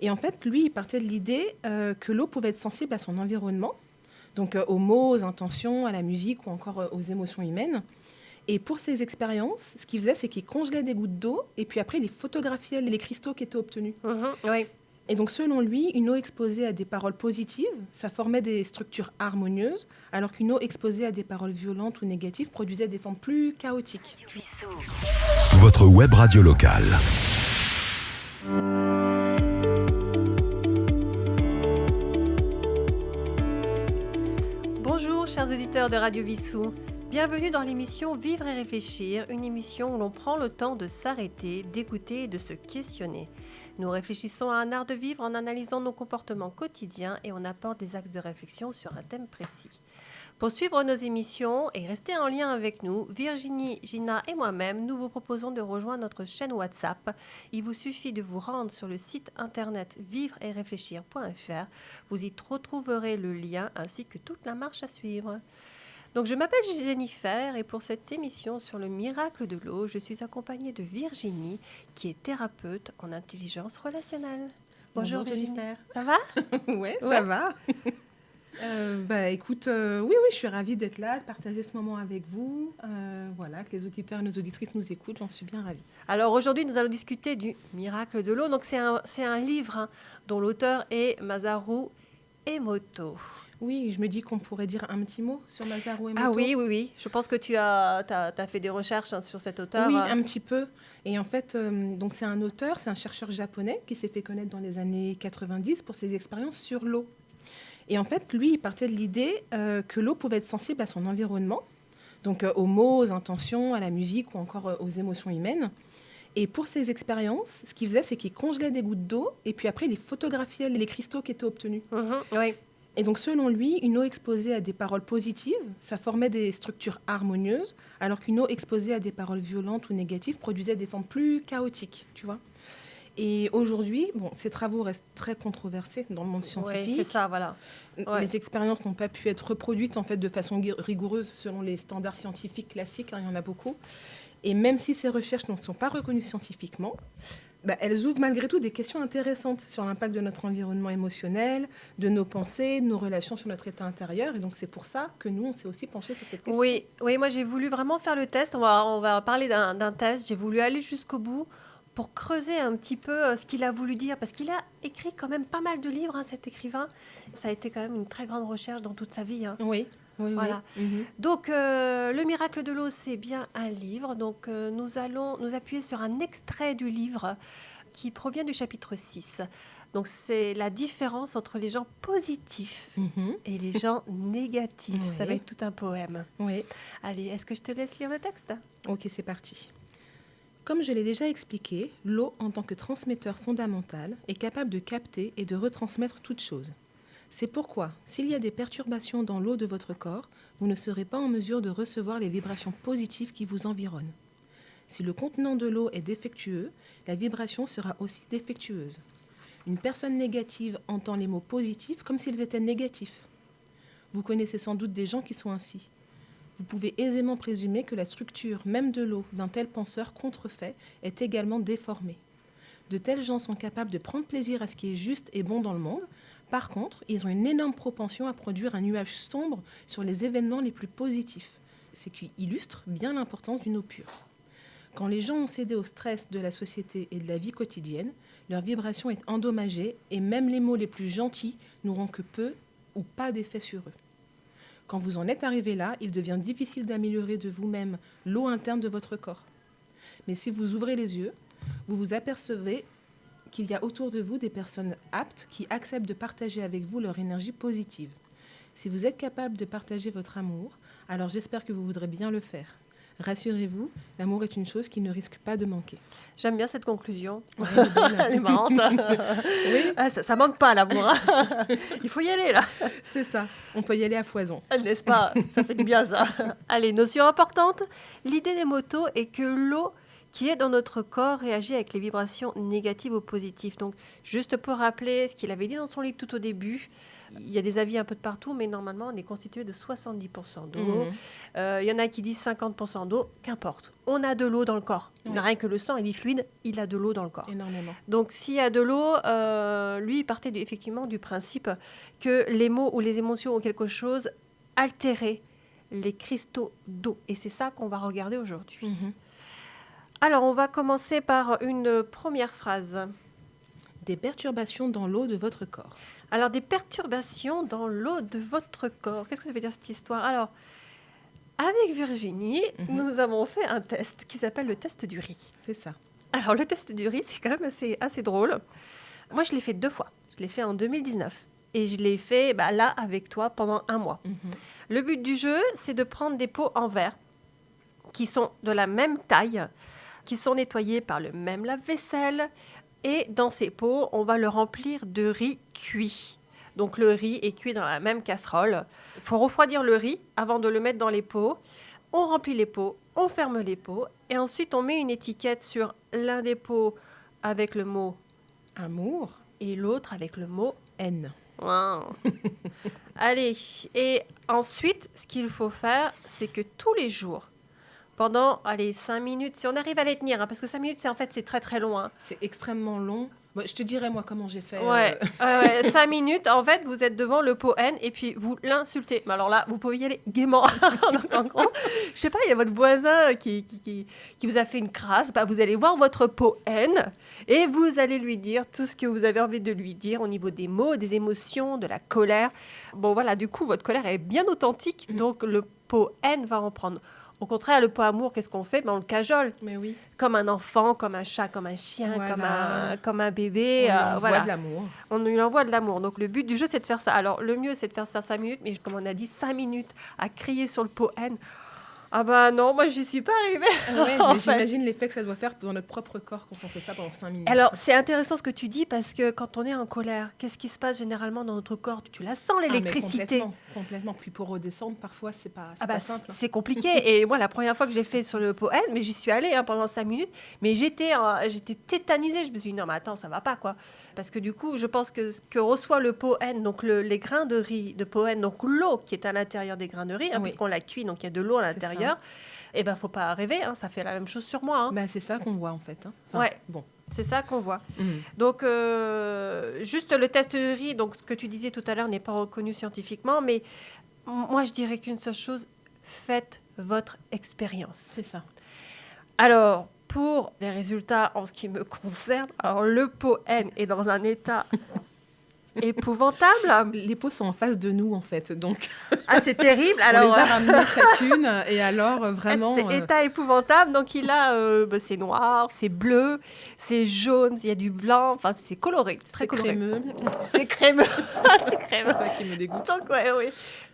Et en fait, lui, il partait de l'idée que l'eau pouvait être sensible à son environnement, donc aux mots, aux intentions, à la musique ou encore aux émotions humaines. Et pour ces expériences, ce qu'il faisait, c'est qu'il congelait des gouttes d'eau et puis après, il photographiait les cristaux qui étaient obtenus. Oui. Et donc, selon lui, une eau exposée à des paroles positives, ça formait des structures harmonieuses, alors qu'une eau exposée à des paroles violentes ou négatives produisait des formes plus chaotiques. Votre web radio locale. Bonjour, chers auditeurs de Radio Vissou. Bienvenue dans l'émission Vivre et réfléchir, une émission où l'on prend le temps de s'arrêter, d'écouter et de se questionner. Nous réfléchissons à un art de vivre en analysant nos comportements quotidiens et on apporte des axes de réflexion sur un thème précis. Pour suivre nos émissions et rester en lien avec nous, Virginie, Gina et moi-même, nous vous proposons de rejoindre notre chaîne WhatsApp. Il vous suffit de vous rendre sur le site internet vivre-et-réfléchir.fr. Vous y retrouverez le lien ainsi que toute la marche à suivre. Donc, je m'appelle Jennifer et pour cette émission sur le miracle de l'eau, je suis accompagnée de Virginie, qui est thérapeute en intelligence relationnelle. Bonjour Virginie. Jennifer. Ça va? Ouais, ça va. Écoute, oui, je suis ravie d'être là, de partager ce moment avec vous. Voilà, que les auditeurs et nos auditrices nous écoutent, j'en suis bien ravie. Alors aujourd'hui, nous allons discuter du miracle de l'eau. Donc, c'est un livre dont l'auteur est Masaru Emoto. Oui, je me dis qu'on pourrait dire un petit mot sur Masaru Emoto. Ah oui. Je pense que tu as fait des recherches sur cet auteur. Oui, un petit peu. Et en fait, donc c'est un auteur, c'est un chercheur japonais qui s'est fait connaître dans les années 90 pour ses expériences sur l'eau. Et en fait, lui, il partait de l'idée que l'eau pouvait être sensible à son environnement, donc aux mots, aux intentions, à la musique ou encore aux émotions humaines. Et pour ces expériences, ce qu'il faisait, c'est qu'il congelait des gouttes d'eau et puis après, il photographiait les cristaux qui étaient obtenus. Oui. Et donc, selon lui, une eau exposée à des paroles positives, ça formait des structures harmonieuses, alors qu'une eau exposée à des paroles violentes ou négatives produisait des formes plus chaotiques, tu vois. Et aujourd'hui, ces travaux restent très controversés dans le monde scientifique. Oui, c'est ça, voilà. Ouais. Les expériences n'ont pas pu être reproduites en fait, de façon rigoureuse selon les standards scientifiques classiques, il y en a beaucoup. Et même si ces recherches ne sont pas reconnues scientifiquement, elles ouvrent malgré tout des questions intéressantes sur l'impact de notre environnement émotionnel, de nos pensées, de nos relations sur notre état intérieur. Et donc, c'est pour ça que nous, on s'est aussi penchés sur cette question. Oui, moi, j'ai voulu vraiment faire le test. On va parler d'un test. J'ai voulu aller jusqu'au bout pour creuser un petit peu ce qu'il a voulu dire. Parce qu'il a écrit quand même pas mal de livres, cet écrivain. Ça a été quand même une très grande recherche dans toute sa vie. Oui. Voilà. Mm-hmm. Donc, Le miracle de l'eau, c'est bien un livre. Donc, nous allons nous appuyer sur un extrait du livre qui provient du chapitre 6. Donc, c'est la différence entre les gens positifs et les gens négatifs. Oui. Ça va être tout un poème. Oui. Allez, est-ce que je te laisse lire le texte ? Ok, c'est parti. Comme je l'ai déjà expliqué, l'eau, en tant que transmetteur fondamental, est capable de capter et de retransmettre toute chose. C'est pourquoi, s'il y a des perturbations dans l'eau de votre corps, vous ne serez pas en mesure de recevoir les vibrations positives qui vous environnent. Si le contenant de l'eau est défectueux, la vibration sera aussi défectueuse. Une personne négative entend les mots positifs comme s'ils étaient négatifs. Vous connaissez sans doute des gens qui sont ainsi. Vous pouvez aisément présumer que la structure même de l'eau d'un tel penseur contrefait est également déformée. De tels gens sont capables de prendre plaisir à ce qui est juste et bon dans le monde. Par contre, ils ont une énorme propension à produire un nuage sombre sur les événements les plus positifs, ce qui illustre bien l'importance d'une eau pure. Quand les gens ont cédé au stress de la société et de la vie quotidienne, leur vibration est endommagée et même les mots les plus gentils n'auront que peu ou pas d'effet sur eux. Quand vous en êtes arrivé là, il devient difficile d'améliorer de vous-même l'eau interne de votre corps. Mais si vous ouvrez les yeux, vous vous apercevez qu'il y a autour de vous des personnes aptes qui acceptent de partager avec vous leur énergie positive. Si vous êtes capable de partager votre amour, alors j'espère que vous voudrez bien le faire. Rassurez-vous, l'amour est une chose qui ne risque pas de manquer. J'aime bien cette conclusion. Ouais, elle est marrante. Oui. Ah, ça manque pas, l'amour. Il faut y aller, là. C'est ça. On peut y aller à foison. N'est-ce pas ? Ça fait du bien, ça. Allez, notion importante. L'idée des motos est que l'eau qui est dans notre corps réagit avec les vibrations négatives ou positives. Donc, juste pour rappeler ce qu'il avait dit dans son livre tout au début, il y a des avis un peu de partout, mais normalement, on est constitué de 70% d'eau. Il y en a qui disent 50% d'eau, qu'importe. On a de l'eau dans le corps. Oui. Rien que le sang, il est fluide, il a de l'eau dans le corps. Énormément. Donc, s'il y a de l'eau, lui, il partait effectivement du principe que les mots ou les émotions ou quelque chose altérait les cristaux d'eau. Et c'est ça qu'on va regarder aujourd'hui. Alors, on va commencer par une première phrase. Des perturbations dans l'eau de votre corps. Alors, des perturbations dans l'eau de votre corps. Qu'est-ce que ça veut dire cette histoire? Alors, avec Virginie, nous avons fait un test qui s'appelle le test du riz. C'est ça. Alors, le test du riz, c'est quand même assez drôle. Moi, je l'ai fait 2 fois. Je l'ai fait en 2019. Et je l'ai fait là, avec toi, pendant 1 mois. Le but du jeu, c'est de prendre des pots en verre qui sont de la même taille, qui sont nettoyés par le même lave-vaisselle. Et dans ces pots, on va le remplir de riz cuit. Donc le riz est cuit dans la même casserole. Il faut refroidir le riz avant de le mettre dans les pots. On remplit les pots, on ferme les pots. Et ensuite, on met une étiquette sur l'un des pots avec le mot Amour. et l'autre avec le mot N. wow. Allez, et ensuite, ce qu'il faut faire, c'est que tous les jours, pendant 5 minutes, si on arrive à les tenir, parce que 5 minutes, c'est très très long. C'est extrêmement long. Bon, je te dirai moi comment j'ai fait. Ouais, 5 minutes, en fait, vous êtes devant le pot N et puis vous l'insultez. Mais alors là, vous pouvez y aller gaiement. Donc, en gros, je sais pas, il y a votre voisin qui vous a fait une crasse. Vous allez voir votre pot N et vous allez lui dire tout ce que vous avez envie de lui dire au niveau des mots, des émotions, de la colère. Bon, voilà, du coup, votre colère est bien authentique. Donc, le pot N va en prendre. Au contraire, le pot amour, qu'est-ce qu'on fait? On le cajole. Mais oui. Comme un enfant, comme un chat, comme un chien, Voilà. comme un bébé. On lui envoie voilà. de l'amour. On lui envoie de l'amour. Donc, le but du jeu, c'est de faire ça. Alors, le mieux, c'est de faire ça 5 minutes. Mais comme on a dit, 5 minutes à crier sur le pot N. Ah bah non, moi, j'y suis pas arrivée. Ouais, En mais fait. j'imagine l'effet que ça doit faire dans notre propre corps quand on fait ça pendant 5 minutes. Alors, c'est intéressant ce que tu dis parce que quand on est en colère, qu'est-ce qui se passe généralement dans notre corps? Tu la sens, mais l'électricité. complètement. Puis pour redescendre, parfois, c'est pas simple. C'est compliqué. Et moi, la première fois que j'ai fait sur le pot N, mais j'y suis allée pendant 5 minutes, mais j'étais tétanisée. Je me suis dit, non, mais attends, ça va pas, quoi. Parce que du coup, je pense que ce que reçoit le pot N, donc les grains de riz de pot N, donc l'eau qui est à l'intérieur des grains de riz, Oui. puisqu'on la cuit, donc il y a de l'eau à C'est l'intérieur. Eh ben, faut pas rêver, ça fait la même chose sur moi. C'est ça qu'on voit en fait. Ouais. Bon. C'est ça qu'on voit. Donc, juste le test de riz, donc ce que tu disais tout à l'heure n'est pas reconnu scientifiquement, mais moi, je dirais qu'une seule chose, faites votre expérience. C'est ça. Alors, pour les résultats en ce qui me concerne, alors le pot N est dans un état épouvantable. Les pots sont en face de nous en fait, donc Ah, c'est terrible. on Alors, les a ramenés chacune et alors vraiment. c'est état épouvantable. Donc, il a, c'est noir, c'est bleu, c'est jaune, il y a du blanc. Enfin, c'est coloré, c'est très c'est coloré. crémeux. C'est crémeux. Ah, c'est C'est crémeux. ça qui me dégoûte. Donc, oui.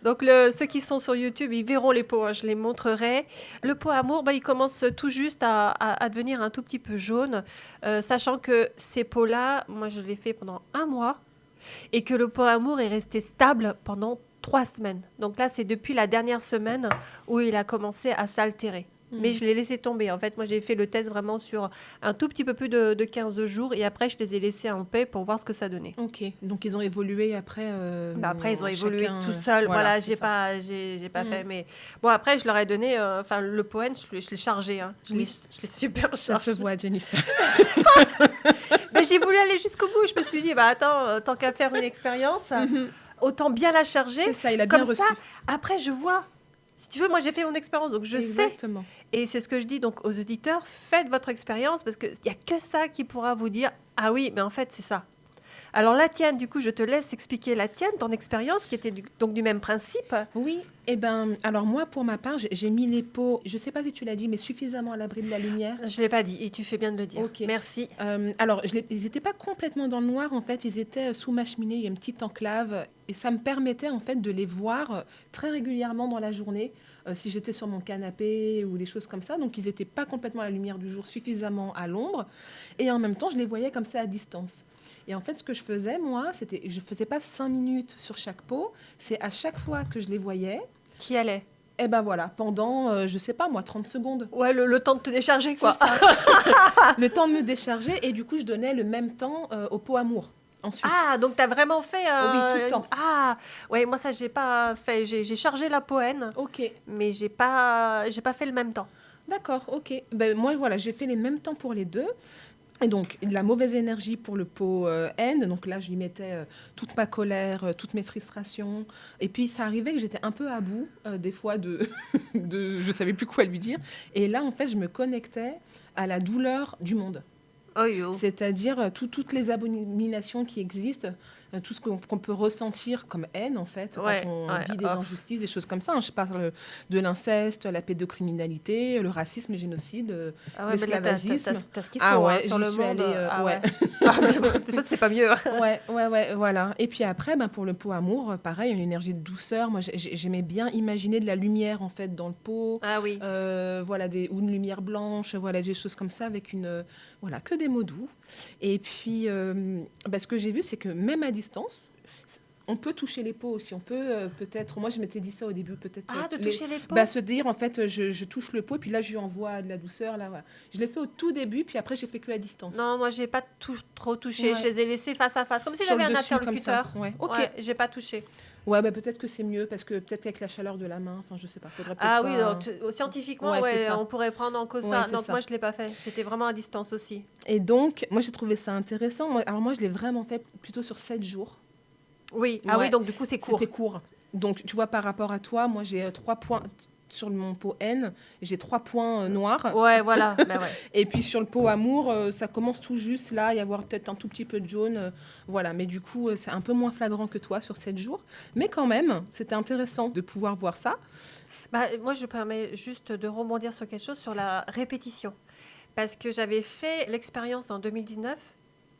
Donc, ceux qui sont sur YouTube, ils verront les pots. Je les montrerai. Le pot amour, il commence tout juste à devenir un tout petit peu jaune. Sachant que ces pots-là, moi, je les fais pendant 1 mois. Et que le pot amour est resté stable pendant 3 semaines. Donc là, c'est depuis la dernière semaine où il a commencé à s'altérer. Mais je l'ai laissé tomber. En fait, moi, j'ai fait le test vraiment sur un tout petit peu plus de 15 jours. Et après, je les ai laissés en paix pour voir ce que ça donnait. Ok, donc ils ont évolué après. Après, ils ont évolué chacun, tout seuls. Voilà, c'est j'ai pas fait. Mais bon, après, je leur ai donné. Le poème, je l'ai chargé. Je l'ai super Ça se chargé. voit, Jennifer. Mais j'ai voulu aller jusqu'au bout. Je me suis dit, attends, tant qu'à faire une expérience, autant bien la charger. C'est ça, il a bien Comme reçu. ça, après, je vois. Si tu veux, moi, j'ai fait mon expérience, donc je sais. Exactement. Et c'est ce que je dis donc aux auditeurs, faites votre expérience, parce qu'il n'y a que ça qui pourra vous dire, ah oui, mais en fait, c'est ça. Alors la tienne, du coup, je te laisse expliquer la tienne, ton expérience, qui était donc du même principe. Oui, alors moi, pour ma part, j'ai mis les pots, je ne sais pas si tu l'as dit, mais suffisamment à l'abri de la lumière. Je ne l'ai pas dit, et tu fais bien de le dire. Ok. Merci. Alors, ils n'étaient pas complètement dans le noir, en fait, ils étaient sous ma cheminée, il y a une petite enclave, et ça me permettait, en fait, de les voir très régulièrement dans la journée, si j'étais sur mon canapé ou des choses comme ça. Donc, ils n'étaient pas complètement à la lumière du jour, suffisamment à l'ombre, et en même temps, je les voyais comme ça à distance. Et en fait, ce que je faisais, moi, je ne faisais pas 5 minutes sur chaque pot, c'est à chaque fois que je les voyais, Qui allait Et ben voilà, pendant, je sais pas moi, 30 secondes. Ouais, le temps de te décharger, quoi. C'est ça. Le temps de me décharger, et du coup, je donnais le même temps au pot amour. Ensuite. Ah, donc tu as vraiment fait... Oui, tout le temps. Ah, ouais, moi ça, j'ai pas fait. J'ai chargé la poène, Ok, mais j'ai pas fait le même temps. d'accord, ok. Ben, moi, voilà, j'ai fait les mêmes temps pour les deux. Et donc, de la mauvaise énergie pour le pot N. Donc là, je lui mettais toute ma colère, toutes mes frustrations. Et puis, ça arrivait que j'étais un peu à bout, des fois, je ne savais plus quoi lui dire. Et là, en fait, je me connectais à la douleur du monde. Oh yo. C'est-à-dire toutes les abominations qui existent, tout ce qu'on peut ressentir comme haine, en fait, Ouais, quand on ouais, vit des off. injustices, des choses comme ça. Hein. Je parle de l'inceste, la pédocriminalité, le racisme, le génocide, Ah ouais, mais là, l'esclavagisme. t'as ce qu'il faut Ah ouais, sur j'y le suis monde. allée, Ah ouais. ouais. Des fois, c'est pas mieux. Ouais, voilà. Et puis après, pour le pot amour, pareil, une énergie de douceur. Moi, j'aimais bien imaginer de la lumière, en fait, dans le pot. Ah oui. Voilà, ou une lumière blanche, voilà, des choses comme ça, avec voilà, que des mots doux. Et puis, ce que j'ai vu, c'est que même à distance, on peut toucher les pots aussi. On peut peut-être, moi je m'étais dit ça au début, peut-être. Ah, de toucher les peaux. Se dire, en fait, je touche le pot, et puis là, je lui envoie de la douceur. Là, voilà. Je l'ai fait au tout début, puis après, j'ai fait que à distance. Non, moi, j'ai pas trop touché. Ouais. Je les ai laissés face à face, comme si Sur j'avais le un dessus, comme ça. interlocuteur. Ouais, ok. Ouais, j'ai pas touché. Ouais, peut-être que c'est mieux, parce que peut-être avec la chaleur de la main, enfin, je sais pas. Faudrait peut-être Ah pas... oui, donc, scientifiquement, Ouais, c'est ça. on pourrait prendre en cause Ouais, ça. c'est Donc ça. moi, je l'ai pas fait. J'étais vraiment à distance aussi. Et donc, moi, j'ai trouvé ça intéressant. Moi, je l'ai vraiment fait plutôt sur 7 jours. Oui. Ah Ouais. oui, donc du coup, c'est court. C'était court. Donc, tu vois, par rapport à toi, moi, j'ai 3 points sur mon pot N, j'ai 3 points noirs. Ouais, voilà. Ben ouais. Et puis, sur le pot amour, ça commence tout juste là, il y avoir peut-être un tout petit peu de jaune. Voilà, mais du coup, c'est un peu moins flagrant que toi sur 7 jours. Mais quand même, c'était intéressant de pouvoir voir ça. Moi, je permets juste de rebondir sur quelque chose, sur la répétition. Parce que j'avais fait l'expérience en 2019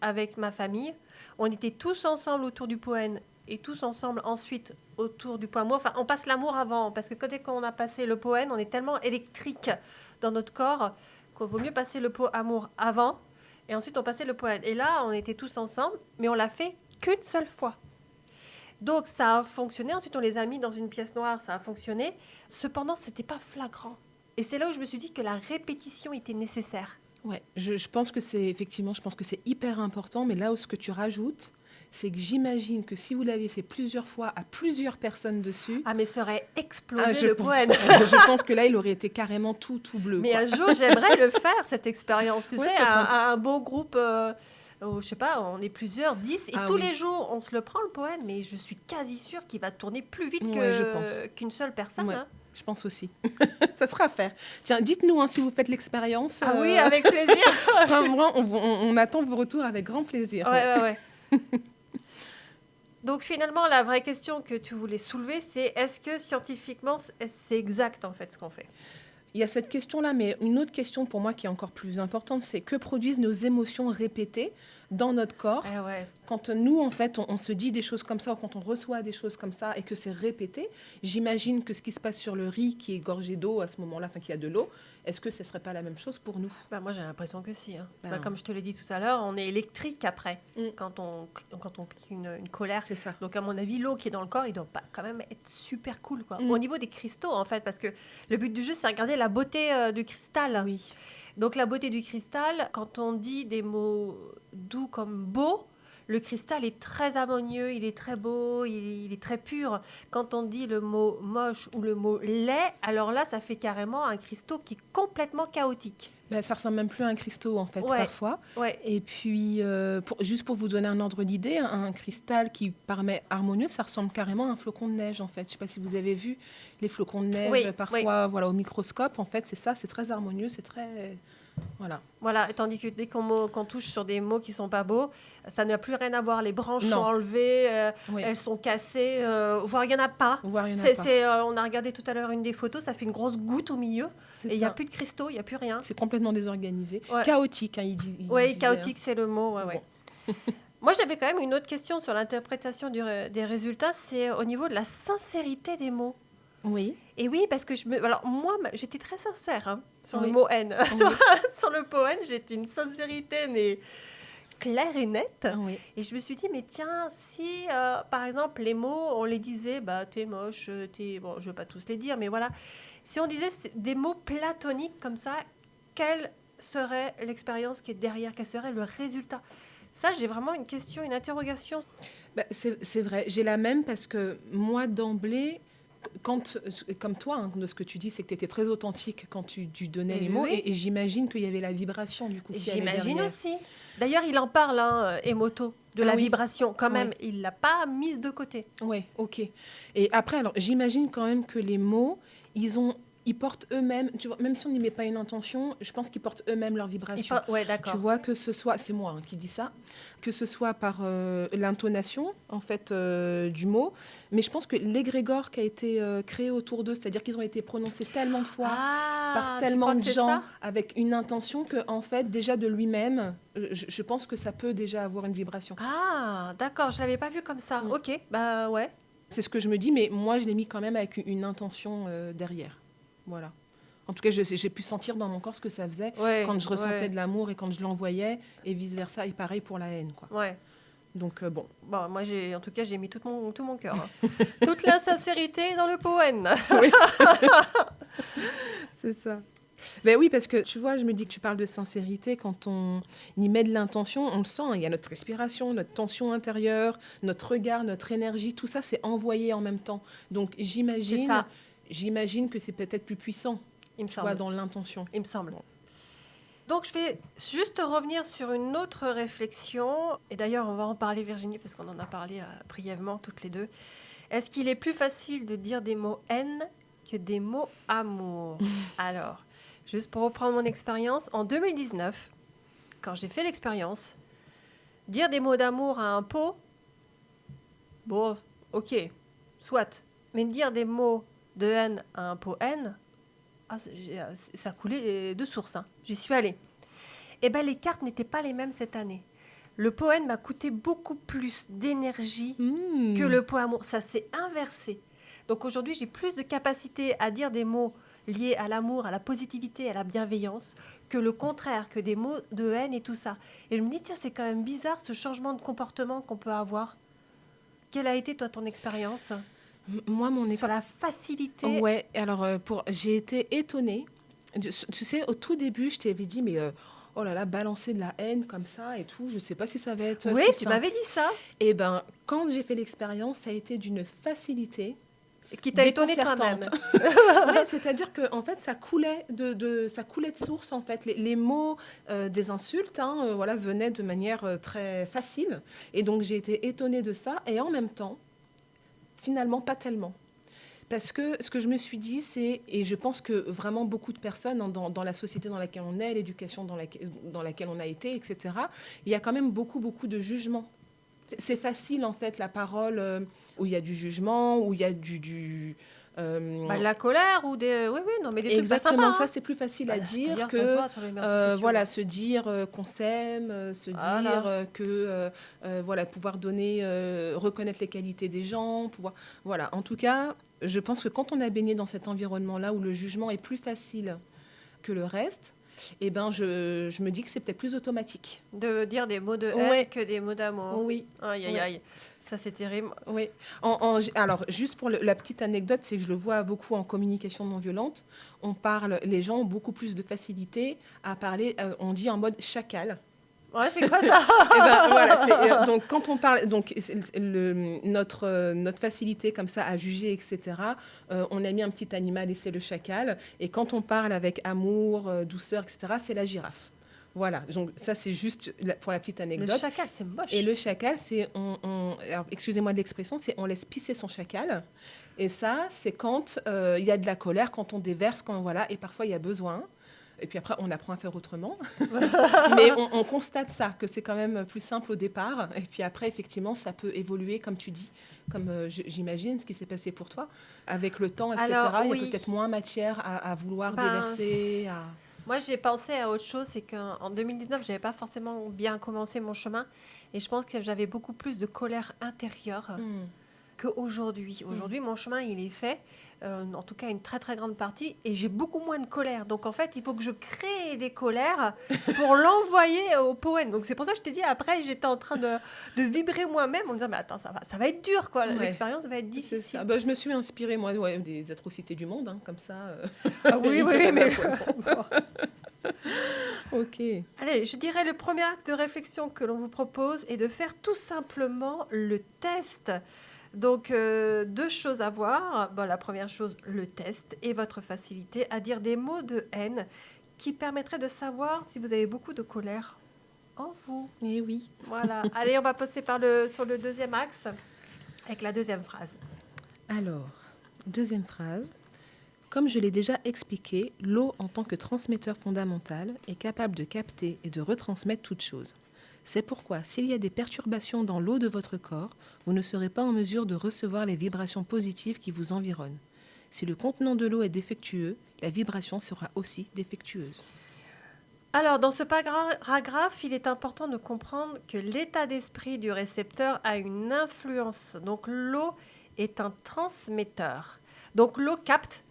avec ma famille. On était tous ensemble autour du poène et tous ensemble ensuite autour du pot amour. Enfin, on passe l'amour avant, parce que dès qu'on a passé le poène, on est tellement électrique dans notre corps qu'il vaut mieux passer le pot amour avant et ensuite on passait le poène. Et là, on était tous ensemble, mais on l'a fait qu'une seule fois. Donc ça a fonctionné. Ensuite, on les a mis dans une pièce noire, ça a fonctionné. Cependant, c'était pas flagrant. Et c'est là où je me suis dit que la répétition était nécessaire. Ouais, je pense que c'est hyper important, mais là où ce que tu rajoutes, c'est que j'imagine que si vous l'avez fait plusieurs fois à plusieurs personnes dessus, Ah, mais ça aurait explosé le poène. je pense que là, il aurait été carrément tout bleu. Mais quoi. un jour, j'aimerais le faire, cette expérience. Tu Ouais, sais, ça sera- un beau groupe, je sais pas, on est plusieurs, 10, et Ah tous oui. les jours, on se le prend, le poène, mais je suis quasi sûre qu'il va tourner plus vite Ouais, je pense. qu'une seule personne. Ouais. Hein. Je pense aussi. Ça sera à faire. Tiens, dites-nous si vous faites l'expérience. Ah oui, avec plaisir. Vraiment, on attend vos retours avec grand plaisir. Ouais. Donc finalement, la vraie question que tu voulais soulever, c'est est-ce que scientifiquement, c'est exact en fait ce qu'on fait? Il y a cette question-là, mais une autre question pour moi qui est encore plus importante, c'est que produisent nos émotions répétées dans notre corps Ouais. quand nous, en fait, on se dit des choses comme ça, ou quand on reçoit des choses comme ça et que c'est répété. J'imagine que ce qui se passe sur le riz qui est gorgé d'eau à ce moment-là, enfin qui a de l'eau, est-ce que ce ne serait pas la même chose pour nous? Moi, j'ai l'impression que si. Hein. Ben, Comme je te l'ai dit tout à l'heure, on est électrique après, Mm. quand on pique une colère. C'est ça. Donc, à mon avis, l'eau qui est dans le corps, il doit pas quand même être super cool. Quoi. Mm. Au niveau des cristaux, en fait, parce que le but du jeu, c'est de regarder la beauté du cristal. Oui. Donc, la beauté du cristal, quand on dit des mots doux comme beau, le cristal est très harmonieux, il est très beau, il est très pur. Quand on dit le mot moche ou le mot laid, alors là, ça fait carrément un cristaux qui est complètement chaotique. Ben, ça ressemble même plus à un cristaux, en fait, Ouais. parfois. Ouais. Et puis, juste pour vous donner un ordre d'idée, un cristal qui paraît harmonieux, ça ressemble carrément à un flocon de neige, en fait. Je ne sais pas si vous avez vu les flocons de neige, Oui, parfois, voilà, au microscope. En fait, c'est ça, c'est très harmonieux, c'est très... Voilà. Et tandis que dès qu'on touche sur des mots qui sont pas beaux, ça n'a plus rien à voir. Les branches Non. sont enlevées, Oui. elles sont cassées, voire il n'y en a pas. Voire il y en a pas. On a regardé tout à l'heure une des photos, ça fait une grosse goutte au milieu, C'est et il n'y a ça. plus de cristaux, il n'y a plus rien. C'est complètement désorganisé. Ouais. Chaotique, hein, Oui, disait, chaotique, c'est le mot. Ouais. Moi, j'avais quand même une autre question sur l'interprétation des résultats, c'est au niveau de la sincérité des mots. Oui. Et oui, parce que alors moi, j'étais très sincère hein, sur Oui. le mot haine. Oui. Sur le poème, j'étais une sincérité, mais clair et net. Oui. Et je me suis dit, mais tiens, si, par exemple, les mots, on les disait, bah, t'es moche, bon, je ne veux pas tous les dire, mais voilà. Si on disait des mots platoniques comme ça, quelle serait l'expérience qui est derrière? Quel serait le résultat? Ça, j'ai vraiment une question, une interrogation. Bah, c'est vrai, j'ai la même parce que moi, d'emblée, comme toi, hein, de ce que tu dis, c'est que tu étais très authentique quand tu donnais les mots. Oui. Et j'imagine qu'il y avait la vibration, du coup, qui allait J'imagine derrière. aussi. D'ailleurs, il en parle, hein, Emoto, de la oui. vibration. Quand même, Ouais. il ne l'a pas mise de côté. Oui, ok. Et après, alors, j'imagine quand même que les mots, ils portent eux-mêmes, tu vois, même si on n'y met pas une intention, je pense qu'ils portent eux-mêmes leur vibration. Ouais, d'accord. Tu vois, que ce soit, c'est moi qui dis ça, que ce soit par l'intonation, en fait, du mot, mais je pense que l'égrégore qui a été créé autour d'eux, c'est-à-dire qu'ils ont été prononcés tellement de fois par tellement de gens avec une intention que, en fait, déjà de lui-même, je pense que ça peut déjà avoir une vibration. Ah, d'accord, je ne l'avais pas vu comme ça. Ok, bah ouais. C'est ce que je me dis, mais moi, je l'ai mis quand même avec une intention derrière. Voilà. En tout cas, j'ai pu sentir dans mon corps ce que ça faisait quand je ressentais de l'amour et quand je l'envoyais, et vice-versa, et pareil pour la haine, quoi. Ouais. Donc, bon. Bon, moi, en tout cas, j'ai mis tout mon cœur. Hein. Toute la sincérité dans le poème. Oui. C'est ça. Ben oui, parce que tu vois, je me dis que tu parles de sincérité, quand on y met de l'intention, on le sent, il y a notre respiration, notre tension intérieure, notre regard, notre énergie, tout ça, c'est envoyé en même temps. Donc, j'imagine que c'est peut-être plus puissant, il me semble. Vois, dans l'intention. Il me semble. Donc, je vais juste revenir sur une autre réflexion. Et d'ailleurs, on va en parler, Virginie, parce qu'on en a parlé brièvement toutes les deux. Est-ce qu'il est plus facile de dire des mots haine que des mots amour? Alors, juste pour reprendre mon expérience, en 2019, quand j'ai fait l'expérience, dire des mots d'amour à un pot, bon, ok, soit. Mais dire des mots de haine à un pot haine, ça coulait de source. Hein. J'y suis allée. Eh bien, les cartes n'étaient pas les mêmes cette année. Le pot haine m'a coûté beaucoup plus d'énergie que le pot amour. Ça s'est inversé. Donc aujourd'hui, j'ai plus de capacité à dire des mots liés à l'amour, à la positivité, à la bienveillance, que le contraire, que des mots de haine et tout ça. Et je me dis, tiens, c'est quand même bizarre ce changement de comportement qu'on peut avoir. Quelle a été, toi, ton expérience ? Moi, sur la facilité. Ouais, alors j'ai été étonnée. Tu sais, au tout début, je t'avais dit, mais oh là là, balancer de la haine comme ça et tout, je sais pas si ça va être. Oui, tu m'avais dit ça. Et ben, quand j'ai fait l'expérience, ça a été d'une facilité. Qui t'a étonnée toi-même. Ouais, c'est-à-dire que en fait, ça coulait de source en fait. Les mots des insultes, voilà, venaient de manière très facile. Et donc j'ai été étonnée de ça. Et en même temps, finalement, pas tellement. Parce que ce que je me suis dit, c'est, et je pense que vraiment beaucoup de personnes dans la société dans laquelle on est, l'éducation dans laquelle on a été, etc., il y a quand même beaucoup de jugements. C'est facile, en fait, la parole où il y a du jugement, où il y a de la colère ou des... Oui, non, mais des trucs exactement, pas sympas, ça, c'est plus facile à dire que se dire qu'on s'aime, voilà, pouvoir donner, reconnaître les qualités des gens, pouvoir... Voilà, en tout cas, je pense que quand on a baigné dans cet environnement-là où le jugement est plus facile que le reste, eh ben, je me dis que c'est peut-être plus automatique. De dire des mots de haine que des mots d'amour. Oui. Aïe. Ça, c'est terrible. Oui. Alors, juste pour la petite anecdote, c'est que je le vois beaucoup en communication non violente. Les gens ont beaucoup plus de facilité à parler, on dit en mode chacal. Ouais, c'est quoi ça? Et ben, voilà, donc quand on parle, donc notre facilité comme ça à juger, etc. On a mis un petit animal et c'est le chacal. Et quand on parle avec amour, douceur, etc. C'est la girafe. Voilà. Donc ça c'est juste pour la petite anecdote. Le chacal, c'est moche. Et le chacal, c'est alors, excusez-moi de l'expression, c'est on laisse pisser son chacal. Et ça, c'est quand il y a de la colère, quand on déverse, et parfois il y a besoin. Et puis après, on apprend à faire autrement. Mais on constate ça, que c'est quand même plus simple au départ. Et puis après, effectivement, ça peut évoluer, comme tu dis, comme j'imagine ce qui s'est passé pour toi. Avec le temps, etc., Alors, il y a peut-être moins matière à vouloir déverser. Moi, j'ai pensé à autre chose. C'est qu'en 2019, je n'avais pas forcément bien commencé mon chemin. Et je pense que j'avais beaucoup plus de colère intérieure qu'aujourd'hui. Aujourd'hui, mon chemin, il est fait, en tout cas une très très grande partie, et j'ai beaucoup moins de colère. Donc en fait, il faut que je crée des colères pour l'envoyer au poème. Donc c'est pour ça que je t'ai dit, après, j'étais en train de vibrer moi-même en me disant, mais attends, ça va être dur, quoi. Ouais. L'expérience va être C'est difficile. ça. Bah, je me suis inspirée, moi, des atrocités du monde, comme ça. Ah oui, mais... Ok. Allez, je dirais le premier acte de réflexion que l'on vous propose est de faire tout simplement le test. Donc, 2 choses à voir. Bon, la première chose, le test et votre facilité à dire des mots de haine qui permettraient de savoir si vous avez beaucoup de colère en vous. Eh oui. Voilà. Allez, on va passer sur le deuxième axe avec la deuxième phrase. Alors, deuxième phrase. Comme je l'ai déjà expliqué, l'eau en tant que transmetteur fondamental est capable de capter et de retransmettre toute chose. C'est pourquoi, s'il y a des perturbations dans l'eau de votre corps, vous ne serez pas en mesure de recevoir les vibrations positives qui vous environnent. Si le contenant de l'eau est défectueux, la vibration sera aussi défectueuse. Alors, dans ce paragraphe, il est important de comprendre que l'état d'esprit du récepteur a une influence. Donc, l'eau est un transmetteur. Donc, l'eau capte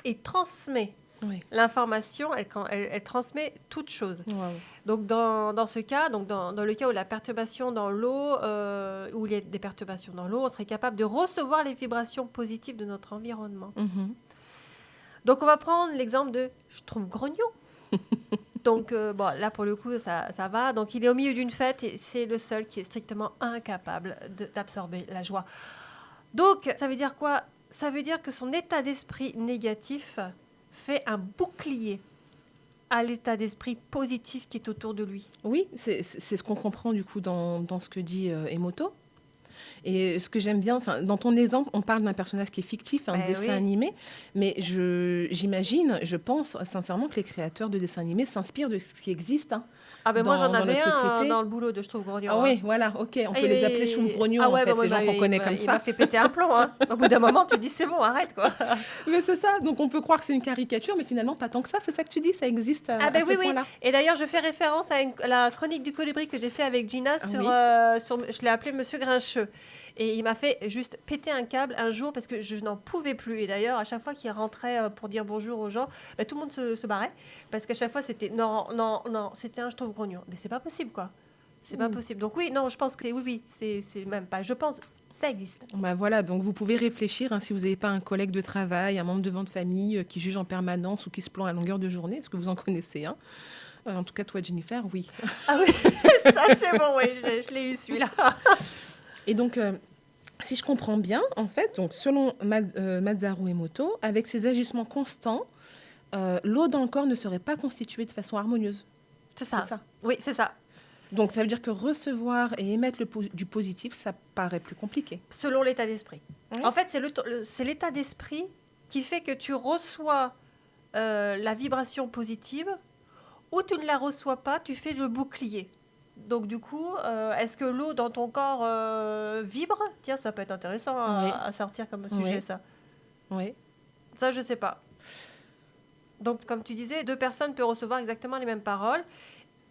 et transmet Oui. l'information, elle transmet toute chose. Wow. Donc, dans ce cas, dans le cas où la perturbation dans l'eau, où il y a des perturbations dans l'eau, on serait capable de recevoir les vibrations positives de notre environnement. Mhm. Donc, on va prendre l'exemple de « je trouve grognon ». Donc, bon, là, pour le coup, ça va. Donc, il est au milieu d'une fête et c'est le seul qui est strictement incapable d'absorber la joie. Donc, ça veut dire quoi ? Ça veut dire que son état d'esprit négatif fait un bouclier à l'état d'esprit positif qui est autour de lui. Oui, c'est ce qu'on comprend du coup dans ce que dit Emoto. Et ce que j'aime bien, dans ton exemple, on parle d'un personnage qui est fictif, un dessin animé, mais j'imagine, je pense sincèrement que les créateurs de dessins animés s'inspirent de ce qui existe. Ah ben moi j'en avais notre société. Dans le boulot de Je trouve grognon. Ah oui, voilà, ok, on peut les appeler Choum-Grognon, ah ouais, en fait, les gens qu'on connaît comme il ça. m'a fait péter un plomb. Hein. Au bout d'un moment, tu te dis c'est bon, arrête quoi. Mais c'est ça, donc on peut croire que c'est une caricature, mais finalement pas tant que ça, c'est ça que tu dis, ça existe à ce point-là. Et d'ailleurs, je fais référence à la chronique du colibri que j'ai fait avec Gina je l'ai appelé Monsieur Grincheux. Et il m'a fait juste péter un câble un jour parce que je n'en pouvais plus. Et d'ailleurs, à chaque fois qu'il rentrait pour dire bonjour aux gens, tout le monde se barrait. Parce qu'à chaque fois, c'était non, c'était un je trouve grognon. Mais c'est pas possible, quoi. C'est pas possible. Donc oui, non, je pense que c'est même pas. Je pense, ça existe. Bah voilà, donc vous pouvez réfléchir si vous n'avez pas un collègue de travail, un membre de votre famille qui juge en permanence ou qui se plaint à longueur de journée. Est-ce que vous en connaissez un ? En tout cas, toi, Jennifer, oui. Ah oui, ça c'est bon, oui, je l'ai eu celui-là. Et donc, si je comprends bien, en fait, donc selon Masaru Emoto, avec ces agissements constants, l'eau dans le corps ne serait pas constituée de façon harmonieuse. C'est ça. Oui, c'est ça. Donc, ça veut dire que recevoir et émettre du positif, ça paraît plus compliqué. Selon l'état d'esprit. Oui. En fait, c'est l'état d'esprit qui fait que tu reçois la vibration positive ou tu ne la reçois pas, tu fais le bouclier. Donc, du coup, est-ce que l'eau dans ton corps vibre ? Tiens, ça peut être intéressant à sortir comme sujet, ça. Oui. Ça, je ne sais pas. Donc, comme tu disais, 2 personnes peuvent recevoir exactement les mêmes paroles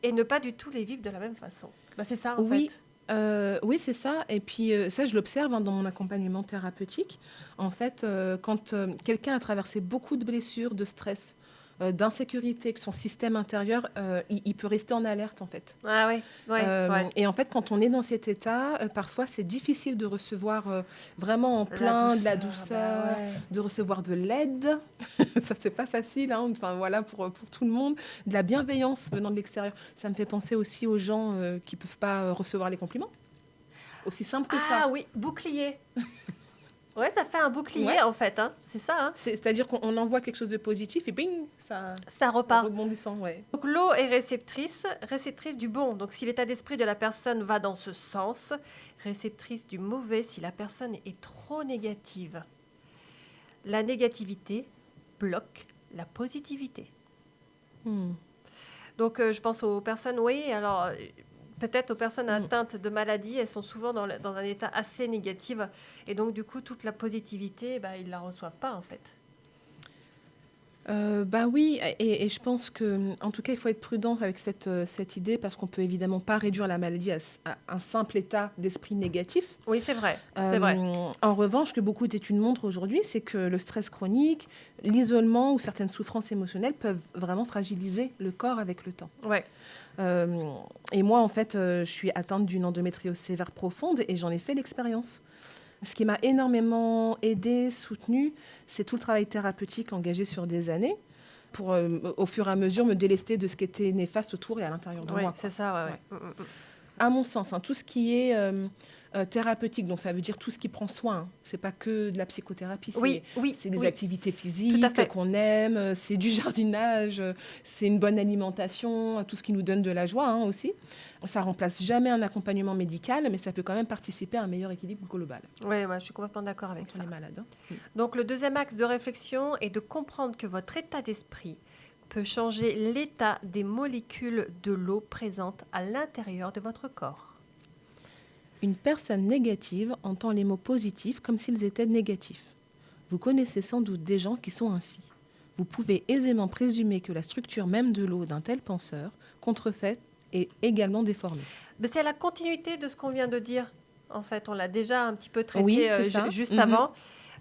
et ne pas du tout les vivre de la même façon. C'est ça, en fait. Oui, c'est ça. Et puis, ça, je l'observe dans mon accompagnement thérapeutique. En fait, quand quelqu'un a traversé beaucoup de blessures, de stress, d'insécurité, que son système intérieur, il peut rester en alerte, en fait. Ah oui, ouais. Et en fait, quand on est dans cet état, parfois, c'est difficile de recevoir vraiment en plein de la douceur, de recevoir de l'aide. Ça, c'est pas facile, hein. Enfin, voilà, pour tout le monde. De la bienveillance venant de l'extérieur. Ça me fait penser aussi aux gens qui peuvent pas recevoir les compliments. Aussi simple que ça. Ah oui, bouclier. Ouais, ça fait un bouclier, en fait. Hein. C'est ça. Hein. C'est-à-dire qu'on envoie quelque chose de positif et bing, ça repart. Rebondissant, ouais. Donc l'eau est réceptrice du bon. Donc si l'état d'esprit de la personne va dans ce sens, réceptrice du mauvais si la personne est trop négative. La négativité bloque la positivité. Donc je pense aux personnes, alors... Peut-être aux personnes atteintes de maladies, elles sont souvent dans un état assez négatif. Et donc, du coup, toute la positivité, ils ne la reçoivent pas, en fait. Bah oui, et je pense que, en tout cas, il faut être prudent avec cette idée parce qu'on peut évidemment pas réduire la maladie à un simple état d'esprit négatif. Oui, c'est vrai. C'est vrai. En revanche, ce que beaucoup d'études montrent aujourd'hui, c'est que le stress chronique, l'isolement ou certaines souffrances émotionnelles peuvent vraiment fragiliser le corps avec le temps. Ouais. Et moi, en fait, je suis atteinte d'une endométriose sévère profonde et j'en ai fait l'expérience. Ce qui m'a énormément aidée, soutenue, c'est tout le travail thérapeutique engagé sur des années pour, au fur et à mesure, me délester de ce qui était néfaste autour et à l'intérieur de Oui, moi. c'est ça. Ouais. À mon sens, tout ce qui est thérapeutique, donc ça veut dire tout ce qui prend soin, c'est pas que de la psychothérapie, c'est des activités physiques qu'on aime, c'est du jardinage, c'est une bonne alimentation, tout ce qui nous donne de la joie aussi. Ça remplace jamais un accompagnement médical, mais ça peut quand même participer à un meilleur équilibre global. Oui, je suis complètement d'accord avec ça. On est malade. Donc le deuxième axe de réflexion est de comprendre que votre état d'esprit peut changer l'état des molécules de l'eau présentes à l'intérieur de votre corps. Une personne négative entend les mots positifs comme s'ils étaient négatifs. Vous connaissez sans doute des gens qui sont ainsi. Vous pouvez aisément présumer que la structure même de l'eau d'un tel penseur, contrefaite, est également déformée. Mais c'est à la continuité de ce qu'on vient de dire. En fait, on l'a déjà un petit peu traité juste avant.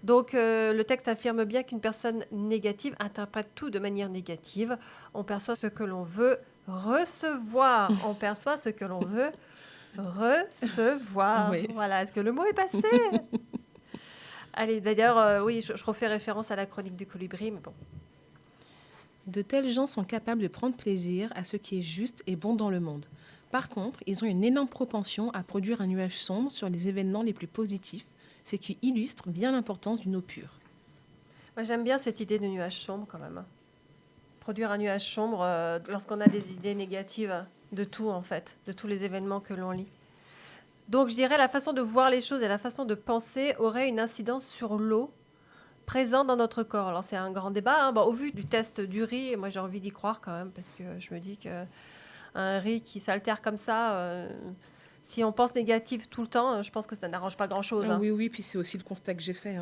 Donc, le texte affirme bien qu'une personne négative interprète tout de manière négative. On perçoit ce que l'on veut recevoir. On perçoit ce que l'on veut recevoir. Oui. Voilà, est-ce que le mot est passé? Allez, d'ailleurs, oui, je refais référence à la chronique du colibri, mais bon. De tels gens sont capables de prendre plaisir à ce qui est juste et bon dans le monde. Par contre, ils ont une énorme propension à produire un nuage sombre sur les événements les plus positifs, ce qui illustre bien l'importance d'une eau pure. Moi, j'aime bien cette idée de nuage sombre quand même. Produire un nuage sombre lorsqu'on a des idées négatives de tout, en fait, de tous les événements que l'on lit. Donc, je dirais la façon de voir les choses et la façon de penser aurait une incidence sur l'eau présente dans notre corps. Alors, c'est un grand débat. Au vu du test du riz, moi, j'ai envie d'y croire quand même, parce que je me dis qu'un riz qui s'altère comme ça, si on pense négatif tout le temps, je pense que ça n'arrange pas grand-chose. Oui, puis c'est aussi le constat que j'ai fait.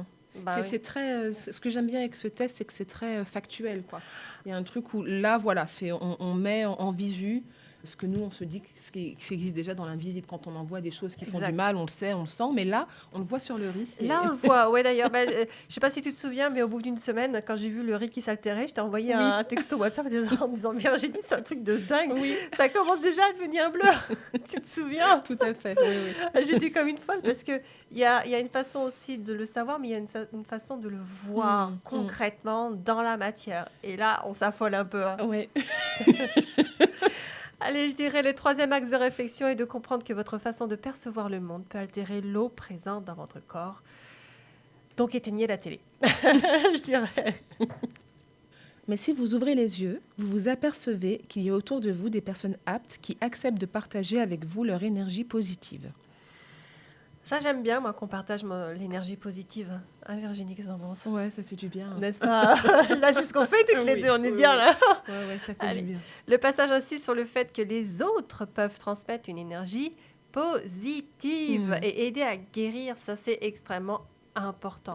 C'est très, ce que j'aime bien avec ce test, c'est que c'est très factuel, quoi. Il y a un truc où, là, voilà, on met en visu ce que nous, on se dit ce qui existe déjà dans l'invisible. Quand on envoie des choses qui font du mal, on le sait, on le sent. Mais là, on le voit sur le riz. Là, on le voit. Ouais, d'ailleurs, je ne sais pas si tu te souviens, mais au bout d'une semaine, quand j'ai vu le riz qui s'altérait, je t'ai envoyé un texto WhatsApp en me disant Virginie, c'est un truc de dingue. Oui. Ça commence déjà à devenir bleu. Tu te souviens? Tout à fait. Oui. J'étais comme une folle parce qu'il y a une façon aussi de le savoir, mais il y a une façon de le voir concrètement dans la matière. Et là, on s'affole un peu. Oui. Allez, je dirais le troisième axe de réflexion est de comprendre que votre façon de percevoir le monde peut altérer l'eau présente dans votre corps. Donc, éteignez la télé, je dirais. Mais si vous ouvrez les yeux, vous vous apercevez qu'il y a autour de vous des personnes aptes qui acceptent de partager avec vous leur énergie positive. Ça, j'aime bien, moi, qu'on partage l'énergie positive. Virginie, qu'est-ce que t'en penses? Ouais, ça fait du bien. N'est-ce pas? Là, c'est ce qu'on fait toutes les deux, on est bien là. Ouais, ça fait du bien. Le passage insiste sur le fait que les autres peuvent transmettre une énergie positive et aider à guérir. Ça, c'est extrêmement important.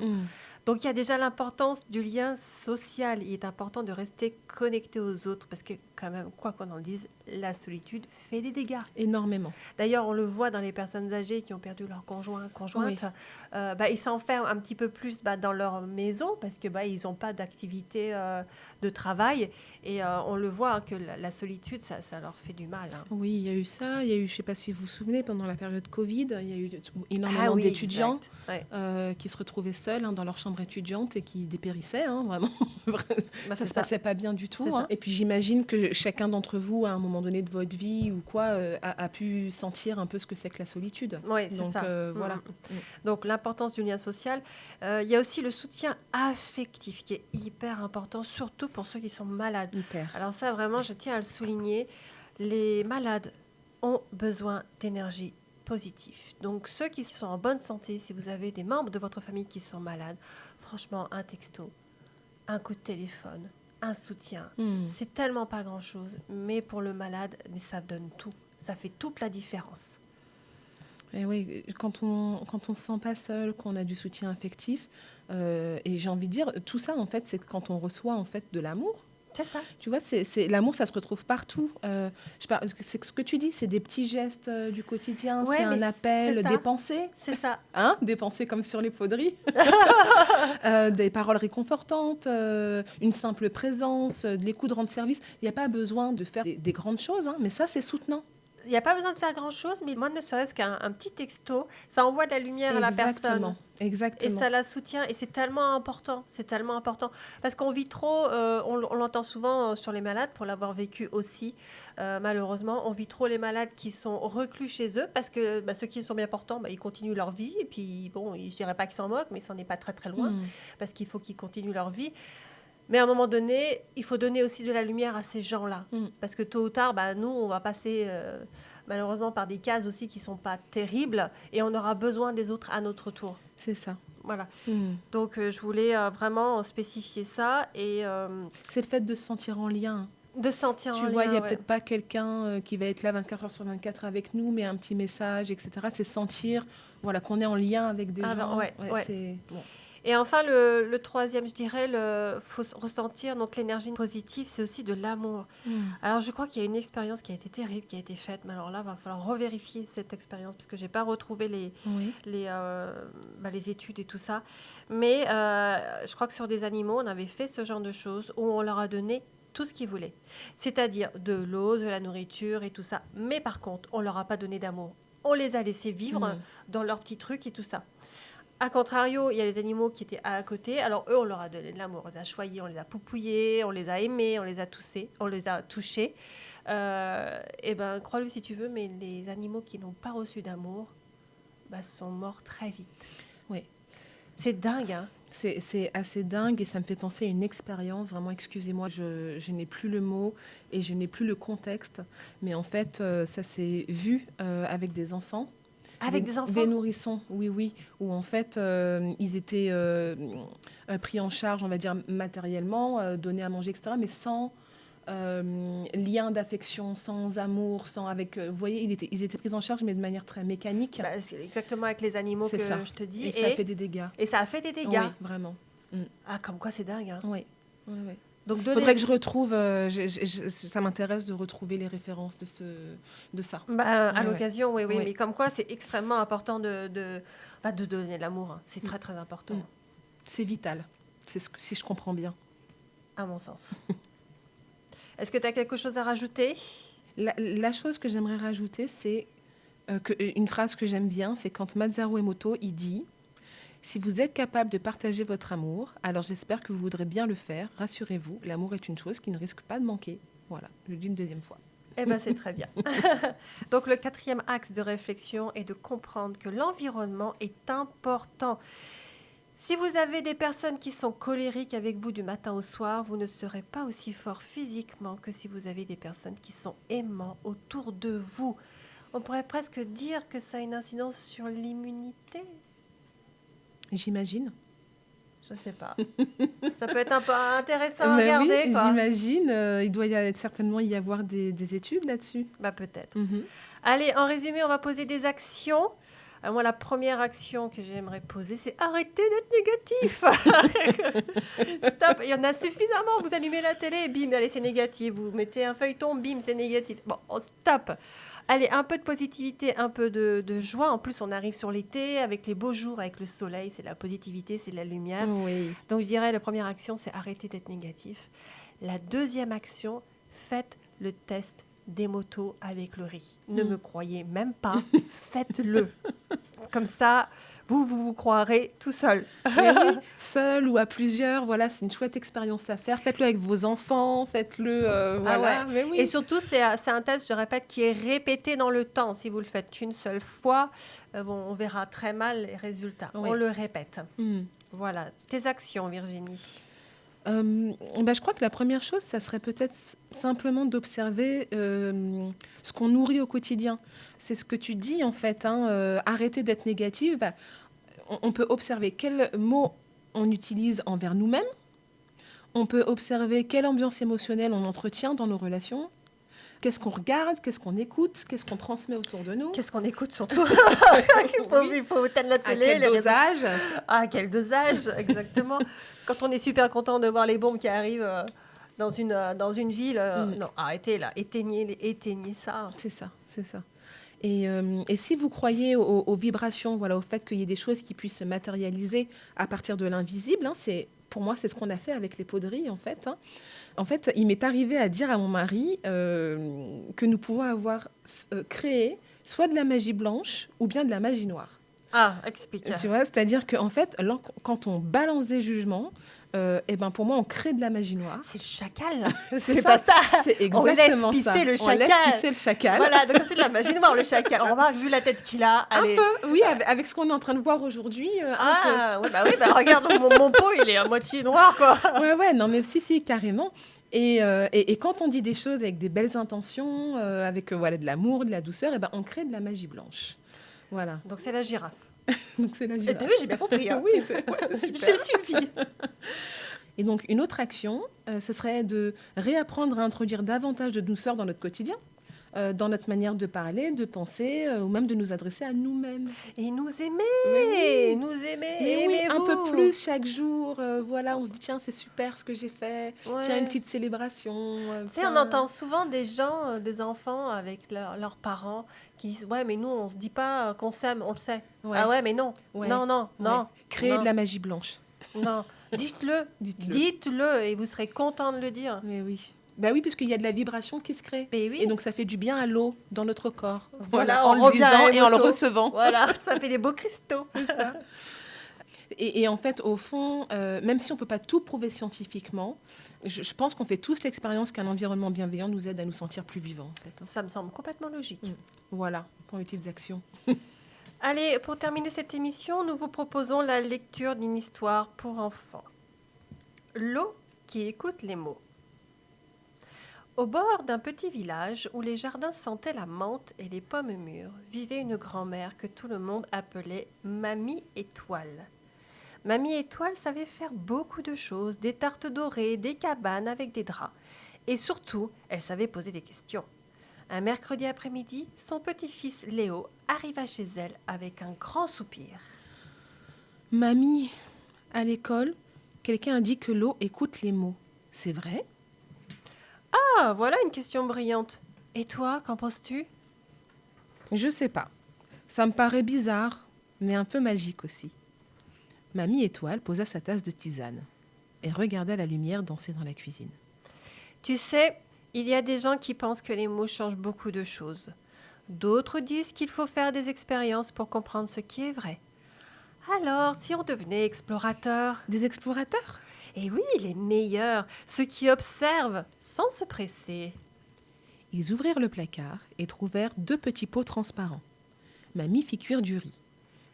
Donc, il y a déjà l'importance du lien social. Il est important de rester connecté aux autres parce que, quand même, quoi qu'on en dise, la solitude fait des dégâts. Énormément. D'ailleurs, on le voit dans les personnes âgées qui ont perdu leur conjointe. Ils s'enferment un petit peu plus dans leur maison parce que ils n'ont pas d'activité de travail. Et on le voit que la solitude, ça leur fait du mal. Oui, il y a eu ça. Il y a eu, je ne sais pas si vous vous souvenez, pendant la période Covid, il y a eu énormément d'étudiants qui se retrouvaient seuls dans leur chambre étudiante et qui dépérissaient, vraiment. Ça ne se passait pas bien du tout. Et puis j'imagine que chacun d'entre vous, à un moment donné de votre vie ou quoi, a pu sentir un peu ce que c'est que la solitude. Oui, c'est ça. Voilà. Donc l'importance du lien social. Il y a aussi le soutien affectif qui est hyper important, surtout pour ceux qui sont malades. Hyper. Alors ça, vraiment, je tiens à le souligner. Les malades ont besoin d'énergie positive. Donc ceux qui sont en bonne santé, si vous avez des membres de votre famille qui sont malades, franchement, un texto, un coup de téléphone, un soutien, c'est tellement pas grand-chose. Mais pour le malade, ça donne tout. Ça fait toute la différence. Et oui, quand on se sent pas seul, qu'on a du soutien affectif, et j'ai envie de dire, tout ça, en fait, c'est quand on reçoit, en fait, de l'amour. C'est ça. Tu vois, l'amour, ça se retrouve partout. C'est ce que tu dis, c'est des petits gestes du quotidien, Ouais, c'est mais un appel, ça. des pensées. C'est ça. Hein, des pensées comme sur les poteries, des paroles réconfortantes, une simple présence, de l'écoute, rendre service. Il n'y a pas besoin de faire des grandes choses, hein, mais ça, c'est soutenant. Il n'y a pas besoin de faire grand-chose, mais moi, ne serait-ce qu'un petit texto, ça envoie de la lumière à la personne. Exactement. Et ça la soutient. Et c'est tellement important. C'est tellement important. Parce qu'on vit trop, on l'entend souvent sur les malades, pour l'avoir vécu aussi, malheureusement. On vit trop les malades qui sont reclus chez eux, parce que ceux qui sont bien portants, ils continuent leur vie. Et puis, bon, je ne dirais pas qu'ils s'en moquent, mais ça n'est pas très, très loin, parce qu'il faut qu'ils continuent leur vie. Mais à un moment donné, il faut donner aussi de la lumière à ces gens-là. Parce que tôt ou tard, nous, on va passer malheureusement par des cases aussi qui ne sont pas terribles. Et on aura besoin des autres à notre tour. C'est ça. Voilà. Donc, je voulais vraiment spécifier ça. Et, c'est le fait de se sentir en lien. De se sentir en lien, tu vois, il n'y a peut-être pas quelqu'un qui va être là 24 heures sur 24 avec nous, mais un petit message, etc. C'est sentir qu'on est en lien avec des gens. C'est... Bon. Et enfin, le troisième, je dirais, faut ressentir donc l'énergie positive, c'est aussi de l'amour. Alors, je crois qu'il y a une expérience qui a été terrible, qui a été faite, mais alors là, il va falloir revérifier cette expérience, parce que je n'ai pas retrouvé les études et tout ça. Mais je crois que sur des animaux, on avait fait ce genre de choses, où on leur a donné tout ce qu'ils voulaient. C'est-à-dire de l'eau, de la nourriture et tout ça. Mais par contre, on ne leur a pas donné d'amour. On les a laissés vivre dans leurs petits trucs et tout ça. A contrario, il y a les animaux qui étaient à côté. Alors, eux, on leur a donné de l'amour. On les a choyés, on les a poupouillés, on les a aimés, on les a touchés. Et crois-le si tu veux, mais les animaux qui n'ont pas reçu d'amour sont morts très vite. Oui. C'est dingue, hein. C'est assez dingue et ça me fait penser à une expérience. Vraiment, excusez-moi, je n'ai plus le mot et je n'ai plus le contexte. Mais en fait, ça s'est vu avec des enfants. Avec des enfants ? Des nourrissons, oui. Où en fait, ils étaient pris en charge, on va dire, matériellement, donnés à manger, etc. Mais sans lien d'affection, sans amour, vous voyez, ils étaient pris en charge, mais de manière très mécanique. C'est exactement avec les animaux que ça. Je te dis. Et ça a fait des dégâts. Et ça a fait des dégâts. Oui, vraiment. Ah, comme quoi c'est dingue, hein. Oui. Donc, faudrait que je retrouve, ça m'intéresse de retrouver les références de ça. À l'occasion, oui. Mais comme quoi, c'est extrêmement important de donner de l'amour. Hein. C'est très, très important. C'est vital, si je comprends bien. À mon sens. Est-ce que tu as quelque chose à rajouter ? La chose que j'aimerais rajouter, c'est une phrase que j'aime bien, c'est quand Masaru Emoto, il dit... Si vous êtes capable de partager votre amour, alors j'espère que vous voudrez bien le faire. Rassurez-vous, l'amour est une chose qui ne risque pas de manquer. Voilà, je le dis une deuxième fois. C'est très bien. Donc, le 4e axe de réflexion est de comprendre que l'environnement est important. Si vous avez des personnes qui sont colériques avec vous du matin au soir, vous ne serez pas aussi fort physiquement que si vous avez des personnes qui sont aimants autour de vous. On pourrait presque dire que ça a une incidence sur l'immunité. J'imagine. Je sais pas. Ça peut être un peu intéressant à regarder. Oui, j'imagine. Il doit certainement y avoir des études là-dessus. Peut-être. Allez, en résumé, on va poser des actions. Alors moi, la première action que j'aimerais poser, c'est arrêter d'être négatif. Stop, il y en a suffisamment. Vous allumez la télé, bim, allez, c'est négatif. Vous mettez un feuilleton, bim, c'est négatif. Bon, stop. Allez, un peu de positivité, un peu de joie. En plus, on arrive sur l'été avec les beaux jours, avec le soleil. C'est la positivité, c'est la lumière. Oui. Donc, je dirais, la première action, c'est arrêter d'être négatif. La deuxième action, faites le test des motos avec le riz. Ne me croyez même pas, faites-le. Comme ça, vous croirez tout seul. Oui, seul ou à plusieurs, voilà, c'est une chouette expérience à faire. Faites-le avec vos enfants, faites-le, voilà. Mais oui. Et surtout, c'est un test, je répète, qui est répété dans le temps. Si vous le faites qu'une seule fois, on verra très mal les résultats. Oui. On le répète. Voilà. Tes actions, Virginie. Je crois que la première chose, ça serait peut-être simplement d'observer ce qu'on nourrit au quotidien. C'est ce que tu dis, en fait. Arrêter d'être négative. On peut observer quels mots on utilise envers nous-mêmes. On peut observer quelle ambiance émotionnelle on entretient dans nos relations. Qu'est-ce qu'on regarde, qu'est-ce qu'on écoute, qu'est-ce qu'on transmet autour de nous. Qu'est-ce qu'on écoute surtout? Oui. Il faut éteindre la À télé. quel les réseaux- dosage? Ah, quel dosage, exactement. Quand on est super content de voir les bombes qui arrivent dans une ville, non, arrêtez là, éteignez ça. C'est ça, c'est ça. Et si vous croyez aux vibrations, voilà, au fait qu'il y ait des choses qui puissent se matérialiser à partir de l'invisible, hein, pour moi, c'est ce qu'on a fait avec les poteries, en fait. Hein. En fait, il m'est arrivé à dire à mon mari que nous pouvons avoir créé soit de la magie blanche ou bien de la magie noire. Ah, explique. Tu vois, c'est-à-dire qu'en fait, quand on balance des jugements, eh ben pour moi, on crée de la magie noire. C'est le chacal, là. C'est pas ça. C'est On exactement laisse ça. pisser le On laisse chacal. pisser le chacal. Voilà, donc ça, c'est de la magie noire, le chacal. On remarque, vu la tête qu'il a, Un allez. peu, oui, avec ce qu'on est en train de voir aujourd'hui. Ah, ouais, bah regarde, mon pot, il est à moitié noir, quoi. Ouais, non, mais si, carrément. Et quand on dit des choses avec des belles intentions, avec voilà, de l'amour, de la douceur, eh ben, on crée de la magie blanche. Voilà. Donc c'est la girafe. Donc c'est la Et girafe. t'as vu, j'ai bien compris. Hein. Oui, c'est super. J'ai suivi. Et donc, une autre action, ce serait de réapprendre à introduire davantage de douceur dans notre quotidien, dans notre manière de parler, de penser, ou même de nous adresser à nous-mêmes. Et nous aimer, Mais oui. nous aimer, Mais oui, un aimez-vous. peu plus chaque jour. Voilà, on se dit, tiens, c'est super ce que j'ai fait. Ouais. Tiens, une petite célébration. Tu sais, on entend souvent des gens, des enfants avec leurs parents qui disent « Ouais, mais nous, on se dit pas qu'on s'aime, on le sait. Ouais. Ah ouais, mais non. Ouais. Non. Créer non, de la magie blanche. Non. Dites-le. Dites-le. Dites-le et vous serez content de le dire. Mais oui. Bah oui, puisqu'il y a de la vibration qui se crée. Mais oui. Et donc, ça fait du bien à l'eau dans notre corps. Voilà, en on le revient à disant et en le Emoto. recevant. Voilà, ça fait des beaux cristaux. C'est ça. Et en fait, au fond, même si on ne peut pas tout prouver scientifiquement, je pense qu'on fait tous l'expérience qu'un environnement bienveillant nous aide à nous sentir plus vivants. En fait. Ça me semble complètement logique. Voilà, pour les petites actions. Allez, pour terminer cette émission, nous vous proposons la lecture d'une histoire pour enfants. L'eau qui écoute les mots. Au bord d'un petit village où les jardins sentaient la menthe et les pommes mûres, vivait une grand-mère que tout le monde appelait Mamie Étoile. Mamie Étoile savait faire beaucoup de choses, des tartes dorées, des cabanes avec des draps. Et surtout, elle savait poser des questions. Un mercredi après-midi, son petit-fils Léo arriva chez elle avec un grand soupir. Mamie, à l'école, quelqu'un a dit que l'eau écoute les mots. C'est vrai ? Ah, voilà une question brillante. Et toi, qu'en penses-tu ? Je sais pas. Ça me paraît bizarre, mais un peu magique aussi. Mamie Étoile posa sa tasse de tisane et regarda la lumière danser dans la cuisine. Tu sais, il y a des gens qui pensent que les mots changent beaucoup de choses. D'autres disent qu'il faut faire des expériences pour comprendre ce qui est vrai. Alors, si on devenait explorateur ? Des explorateurs ? Eh oui, les meilleurs, ceux qui observent sans se presser. Ils ouvrirent le placard et trouvèrent 2 petits pots transparents. Mamie fit cuire du riz.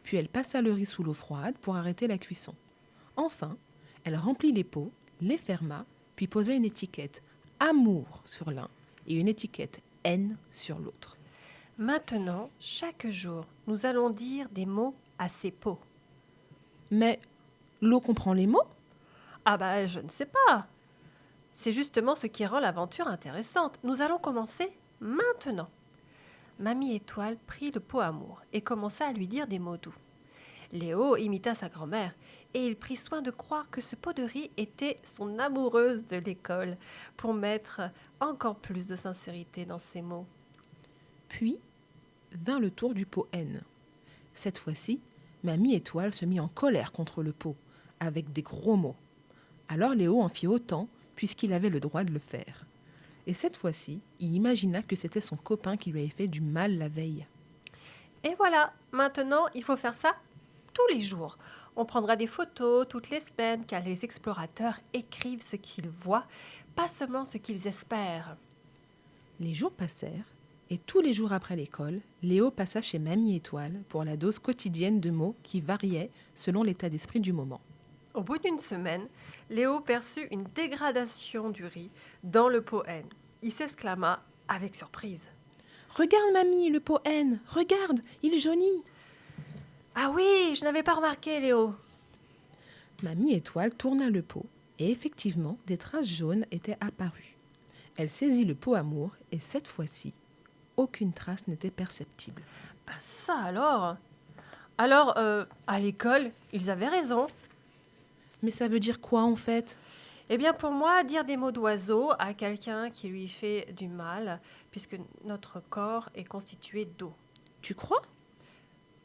Puis elle passa le riz sous l'eau froide pour arrêter la cuisson. Enfin, elle remplit les pots, les ferma, puis posa une étiquette « Amour » sur l'un et une étiquette « Haine » sur l'autre. Maintenant, chaque jour, nous allons dire des mots à ces pots. Mais l'eau comprend les mots ? Ah bah, je ne sais pas. C'est justement ce qui rend l'aventure intéressante. Nous allons commencer maintenant. Mamie Étoile prit le pot amour et commença à lui dire des mots doux. Léo imita sa grand-mère et il prit soin de croire que ce pot de riz était son amoureuse de l'école pour mettre encore plus de sincérité dans ses mots. Puis vint le tour du pot Haine. Cette fois-ci, Mamie Étoile se mit en colère contre le pot, avec des gros mots. Alors Léo en fit autant, puisqu'il avait le droit de le faire. Et cette fois-ci, il imagina que c'était son copain qui lui avait fait du mal la veille. Et voilà, maintenant, il faut faire ça tous les jours. On prendra des photos toutes les semaines, car les explorateurs écrivent ce qu'ils voient, pas seulement ce qu'ils espèrent. Les jours passèrent, et tous les jours après l'école, Léo passa chez Mamie Étoile pour la dose quotidienne de mots qui variait selon l'état d'esprit du moment. Au bout d'une semaine, Léo perçut une dégradation du riz dans le pot Haine. Il s'exclama avec surprise. « Regarde, mamie, le pot Haine, regarde, il jaunit !» « Ah oui, je n'avais pas remarqué, Léo !» Mamie Étoile tourna le pot, et effectivement, des traces jaunes étaient apparues. Elle saisit le pot amour et cette fois-ci, aucune trace n'était perceptible. Bah ça alors. Alors, à l'école, ils avaient raison. Mais ça veut dire quoi en fait? Eh bien, pour moi, dire des mots d'oiseau à quelqu'un qui lui fait du mal, puisque notre corps est constitué d'eau. Tu crois?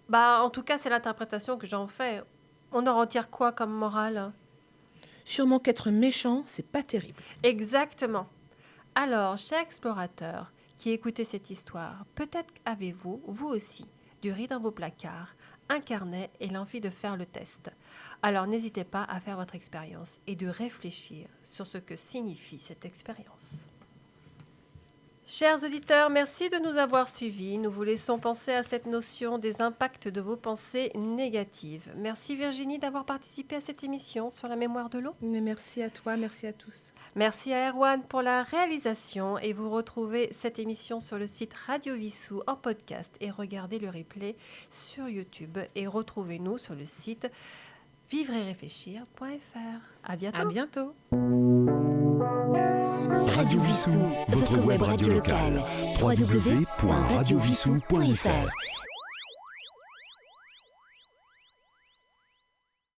Bah, en tout cas, c'est l'interprétation que j'en fais. On en retire quoi comme morale? Sûrement qu'être méchant, c'est pas terrible. Exactement. Alors, chers explorateurs qui écoutez cette histoire, peut-être avez-vous, vous aussi, du riz dans vos placards, un carnet et l'envie de faire le test. Alors n'hésitez pas à faire votre expérience et de réfléchir sur ce que signifie cette expérience. Chers auditeurs, merci de nous avoir suivis. Nous vous laissons penser à cette notion des impacts de vos pensées négatives. Merci Virginie d'avoir participé à cette émission sur la mémoire de l'eau. Mais merci à toi, merci à tous. Merci à Erwan pour la réalisation et vous retrouvez cette émission sur le site Radio Vissou en podcast et regardez le replay sur YouTube et retrouvez-nous sur le site vivre-et-réfléchir.fr. À bientôt. À bientôt. Radio Vissou, votre web radio locale. www.radiovissou.fr